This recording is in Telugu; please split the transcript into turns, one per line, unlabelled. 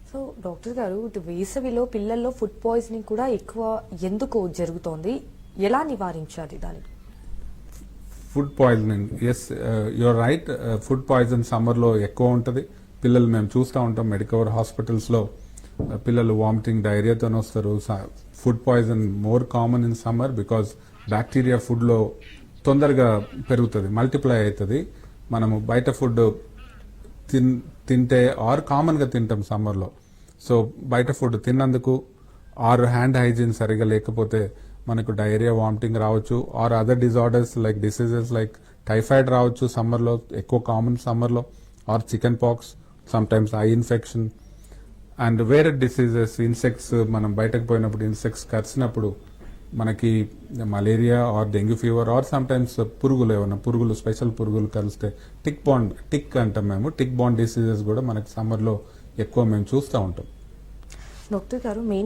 సో డాక్టర్ గారు, ఇటు వేసవిలో పిల్లల్లో ఫుడ్ పాయిజనింగ్ కూడా ఎక్కువ ఎందుకు జరుగుతోంది, ఎలా నివారించాలి దాన్ని?
Food poisoning, yes your right. Food poison సమ్మర్లో ఎక్కువ ఉంటుంది. పిల్లలు మేము చూస్తూ ఉంటాం మెడికవర్ హాస్పిటల్స్లో పిల్లలు వామిటింగ్ డైరియాతో వస్తారు. Food poison more common in summer because bacteria ఫుడ్లో తొందరగా పెరుగుతుంది, మల్టిప్లై అవుతుంది. మనము బయట ఫుడ్ తింటే ఆర్ కామన్గా తింటాం సమ్మర్లో. సో బయట ఫుడ్ తిన్నందుకు ఆర్ హ్యాండ్ హైజీన్ సరిగా లేకపోతే మనకు డైరియా, వామిటింగ్ రావచ్చు. Or other disorders like diseases like typhoid రావచ్చు సమ్మర్లో, ఎక్కువ కామన్ సమ్మర్లో. Or chicken pox, some times eye infection and వేరే డిసీజెస్. ఇన్సెక్ట్స్, మనం బయటకు పోయినప్పుడు ఇన్సెక్ట్స్ కరిచినప్పుడు మనకి malaria or dengue fever or some times పురుగులు, ఏమన్నా పురుగులు, స్పెషల్ పురుగులు కలిస్తే టిక్ అంటాం మేము. టిక్ బాండ్ డిసీజెస్ కూడా మనకి సమ్మర్లో ఎక్కువ మేము చూస్తూ ఉంటాం.
డాక్టర్ గారు,